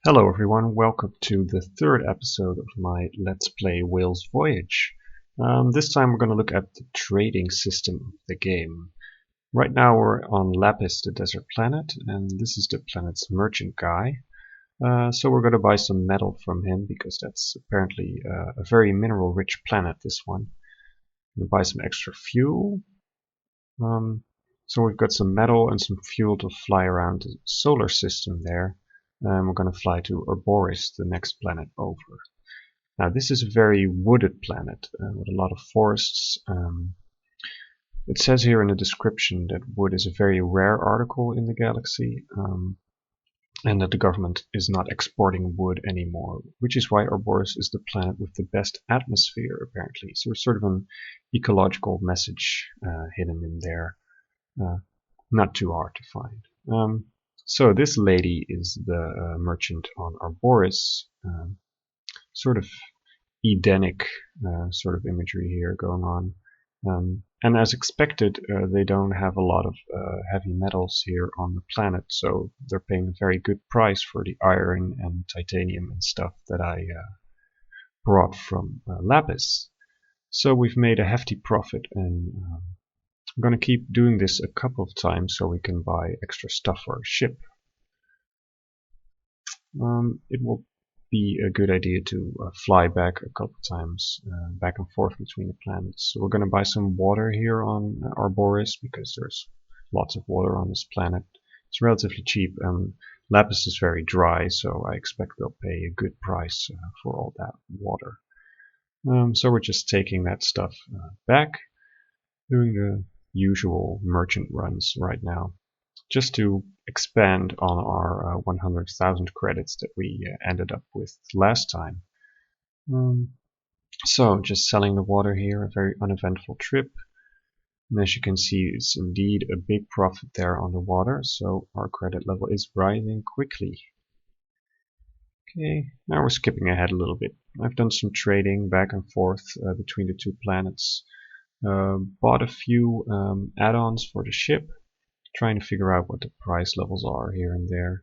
Hello everyone, welcome to the third episode of my Let's Play Whales Voyage. This time we're going to look at the trading system of the game. Right now we're on Lapis, the desert planet, and this is the planet's merchant guy. So we're going to buy some metal from him because that's apparently a very mineral-rich planet, this one. We'll buy some extra fuel. So we've got some metal and some fuel to fly around the solar system there. And we're going to fly to Arboris, the next planet over. Now this is a very wooded planet with a lot of forests. It says here in the description that wood is a very rare article in the galaxy, and that the government is not exporting wood anymore, which is why Arboris is the planet with the best atmosphere apparently. So there's sort of an ecological message hidden in there, not too hard to find. So this lady is the merchant on Arboris, sort of Edenic sort of imagery here going on. And as expected, they don't have a lot of heavy metals here on the planet, so they're paying a very good price for the iron and titanium and stuff that I brought from Lapis. So we've made a hefty profit, and I'm going to keep doing this a couple of times so we can buy extra stuff for our ship. It will be a good idea to fly back a couple of times, back and forth between the planets. So we're going to buy some water here on Arboris because there's lots of water on this planet. It's relatively cheap, and Lapis is very dry, so I expect they'll pay a good price for all that water. So we're just taking that stuff back, doing the usual merchant runs right now, just to expand on our 100,000 credits that we ended up with last time. So just selling the water here, a very uneventful trip. And as you can see, it's indeed a big profit there on the water, so our credit level is rising quickly. Okay, now we're skipping ahead a little bit. I've done some trading back and forth between the two planets. Bought a few add-ons for the ship, trying to figure out what the price levels are here and there.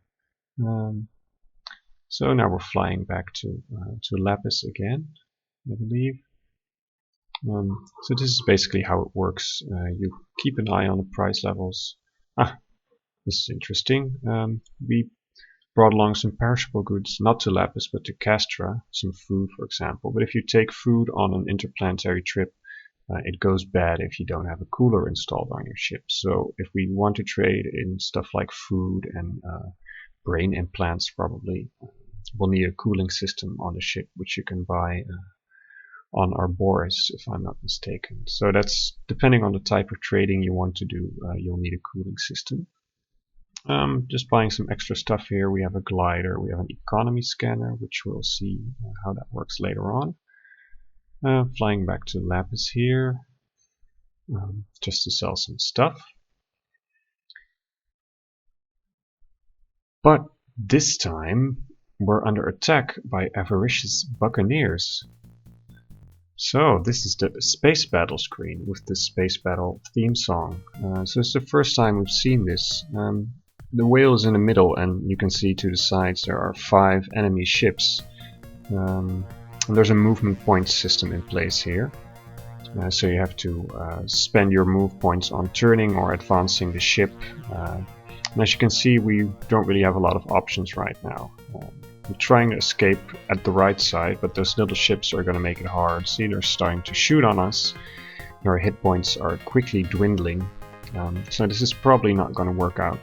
So now we're flying back to Lapis again, I believe. So this is basically how it works. You keep an eye on the price levels. This is interesting. We brought along some perishable goods, not to Lapis but to Castra, some food for example. But if you take food on an interplanetary trip, it goes bad if you don't have a cooler installed on your ship. So if we want to trade in stuff like food and brain implants, probably we'll need a cooling system on the ship, which you can buy on Arboris, if I'm not mistaken. So that's depending on the type of trading you want to do. You'll need a cooling system. Just buying some extra stuff here. We have a glider, we have an economy scanner, which we'll see how that works later on. Flying back to Lapis here, just to sell some stuff. But this time we're under attack by avaricious buccaneers. So this is the space battle screen with the space battle theme song. So it's the first time we've seen this. The whale is in the middle, and you can see to the sides there are 5 enemy ships. And there's a movement point system in place here. So you have to spend your move points on turning or advancing the ship. And as you can see, we don't really have a lot of options right now. We're trying to escape at the right side, but those little ships are going to make it hard. See, they're starting to shoot on us. Our hit points are quickly dwindling. So this is probably not going to work out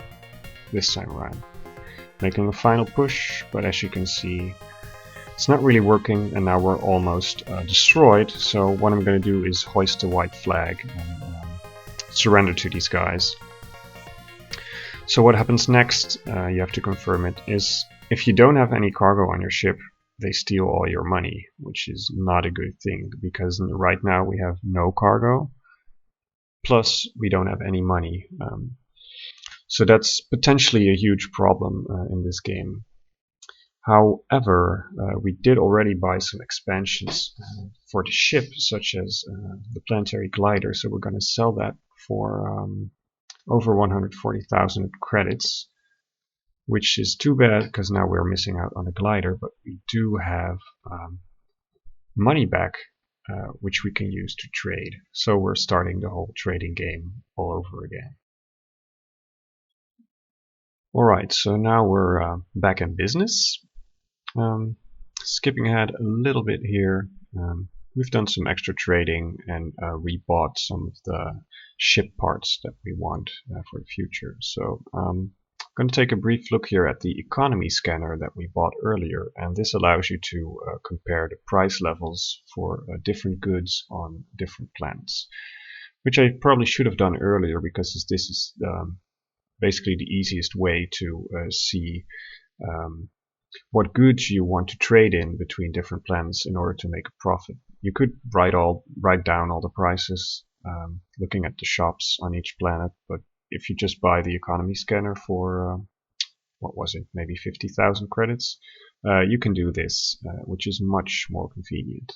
this time around. Making a final push, but as you can see, it's not really working, and now we're almost destroyed. So what I'm going to do is hoist the white flag and surrender to these guys. So what happens next, you have to confirm it, is if you don't have any cargo on your ship, they steal all your money, which is not a good thing, because right now we have no cargo, plus we don't have any money. So that's potentially a huge problem in this game. However, we did already buy some expansions for the ship, such as the planetary glider, so we're going to sell that for over 140,000 credits. which is too bad because now we're missing out on a glider, but we do have money back, which we can use to trade. So we're starting the whole trading game all over again. Alright, so now we're back in business. Skipping ahead a little bit here, we've done some extra trading and rebought some of the ship parts that we want for the future. So I'm going to take a brief look here at the economy scanner that we bought earlier, and this allows you to compare the price levels for different goods on different planets, which I probably should have done earlier because this is basically the easiest way to see what goods you want to trade in between different planets in order to make a profit. You could write down all the prices, looking at the shops on each planet, but if you just buy the economy scanner for what was it, maybe 50,000 credits, you can do this, which is much more convenient.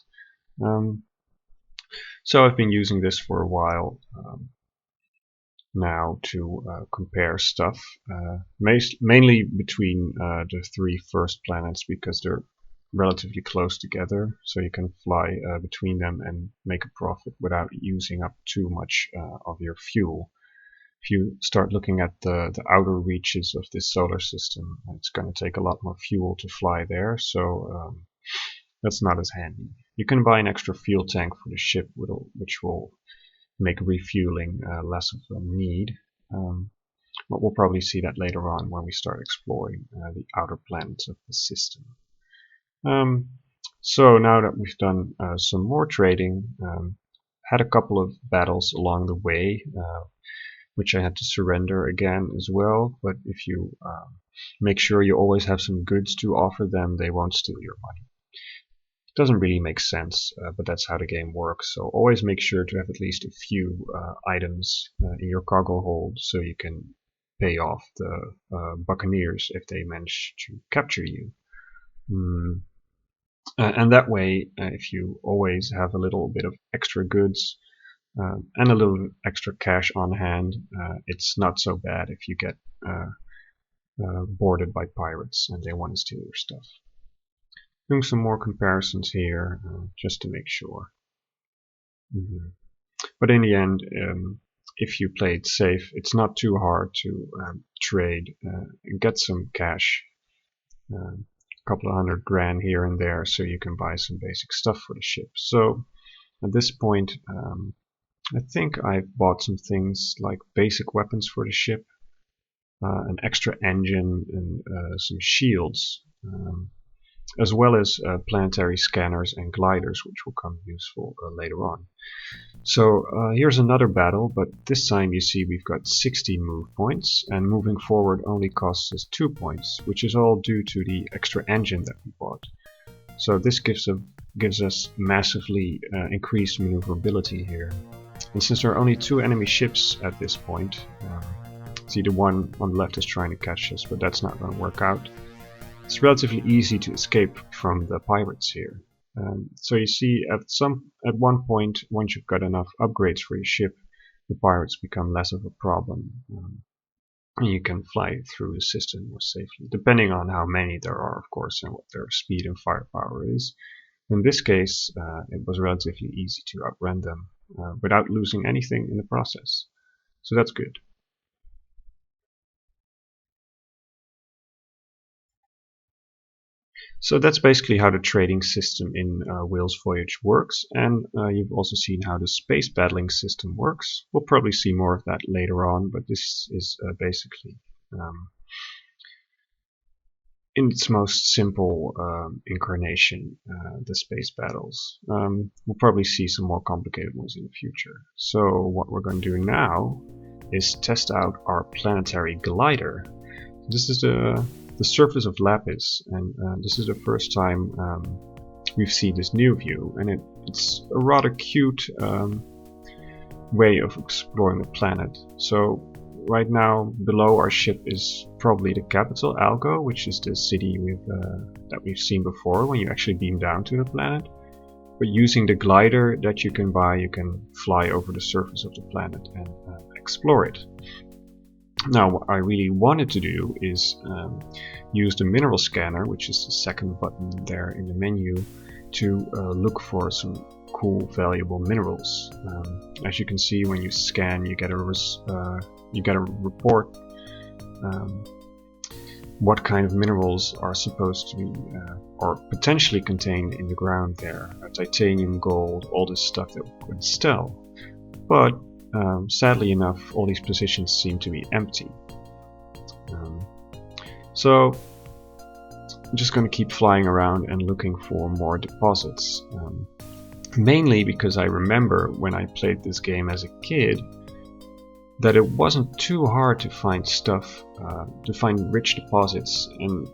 So I've been using this for a while now to compare stuff, mainly between the three first planets because they're relatively close together, so you can fly between them and make a profit without using up too much of your fuel. If you start looking at the outer reaches of this solar system, it's going to take a lot more fuel to fly there, so that's not as handy. You can buy an extra fuel tank for the ship, which will make refueling less of a need, but we'll probably see that later on when we start exploring the outer planets of the system. So now that we've done some more trading, had a couple of battles along the way, which I had to surrender again as well, but if you make sure you always have some goods to offer them, they won't steal your money. It doesn't really make sense, but that's how the game works, so always make sure to have at least a few items in your cargo hold so you can pay off the buccaneers if they manage to capture you. And that way, if you always have a little bit of extra goods and a little extra cash on hand, it's not so bad if you get boarded by pirates and they want to steal your stuff. Doing some more comparisons here just to make sure. But in the end, if you play it safe, it's not too hard to trade and get some cash. Couple of $100 grand here and there, so you can buy some basic stuff for the ship. So at this point, I think I've bought some things like basic weapons for the ship, an extra engine, and some shields, as well as planetary scanners and gliders, which will come useful later on. So here's another battle, but this time you see we've got 60 move points, and moving forward only costs us 2 points, which is all due to the extra engine that we bought. So this gives us massively increased maneuverability here. And since there are only 2 enemy ships at this point, see the one on the left is trying to catch us, but that's not going to work out. It's relatively easy to escape from the pirates here. So you see at one point, once you've got enough upgrades for your ship, the pirates become less of a problem. And you can fly through the system more safely, depending on how many there are, of course, and what their speed and firepower is. In this case, it was relatively easy to outrun them without losing anything in the process. So that's good. So that's basically how the trading system in Whale's Voyage works, and you've also seen how the space battling system works. We'll probably see more of that later on, but this is basically in its most simple incarnation, the space battles. We'll probably see some more complicated ones in the future. So what we're going to do now is test out our planetary glider. This is the surface of Lapis, and this is the first time we've seen this new view, and it's a rather cute way of exploring the planet. So right now below our ship is probably the capital, Algo, which is the city that we've seen before when you actually beam down to the planet. But using the glider that you can buy, you can fly over the surface of the planet and explore it. Now, what I really wanted to do is use the mineral scanner, which is the second button there in the menu, to look for some cool, valuable minerals. As you can see, when you scan, you get a report what kind of minerals are supposed to be or potentially contained in the ground there. Titanium, gold, all this stuff that we could sell. But sadly enough, all these positions seem to be empty. So I'm just going to keep flying around and looking for more deposits. Mainly because I remember when I played this game as a kid that it wasn't too hard to find stuff, to find rich deposits, and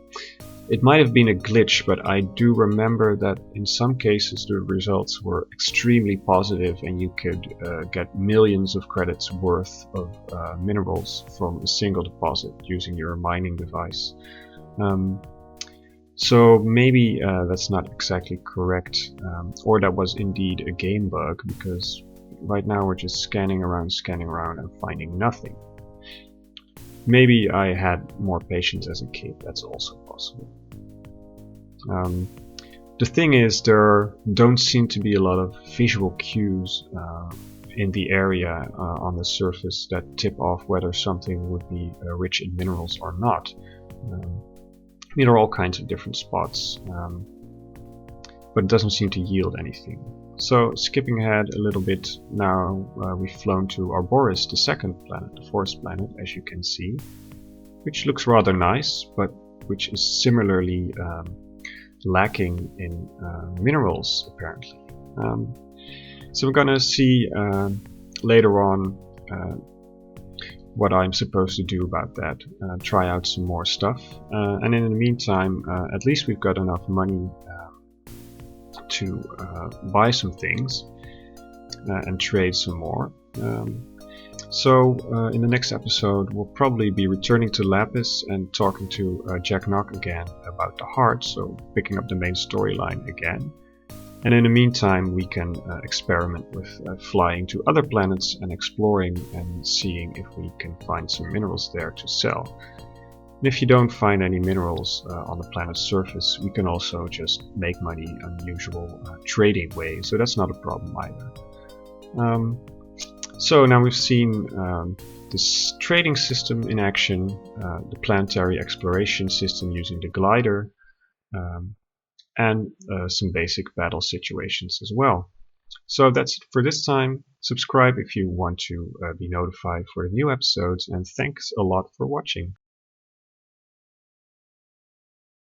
it might have been a glitch, but I do remember that in some cases the results were extremely positive and you could get millions of credits worth of minerals from a single deposit using your mining device. So maybe that's not exactly correct, or that was indeed a game bug, because right now we're just scanning around and finding nothing. Maybe I had more patience as a kid, that's also possible. The thing is, there don't seem to be a lot of visual cues in the area on the surface that tip off whether something would be rich in minerals or not. There are all kinds of different spots, but it doesn't seem to yield anything. So skipping ahead a little bit, now we've flown to Arboris, the second planet, the forest planet, as you can see, which looks rather nice, but which is similarly lacking in minerals, apparently. So we're gonna see later on what I'm supposed to do about that, try out some more stuff, and in the meantime, at least we've got enough money to buy some things and trade some more. So in the next episode we'll probably be returning to Lapis and talking to Jack Knock again about the heart, so picking up the main storyline again. And in the meantime we can experiment with flying to other planets and exploring and seeing if we can find some minerals there to sell. And if you don't find any minerals on the planet's surface, we can also just make money on the usual trading way, so that's not a problem either. So now we've seen this trading system in action, the planetary exploration system using the glider, and some basic battle situations as well. So that's it for this time. Subscribe if you want to be notified for the new episodes, and thanks a lot for watching.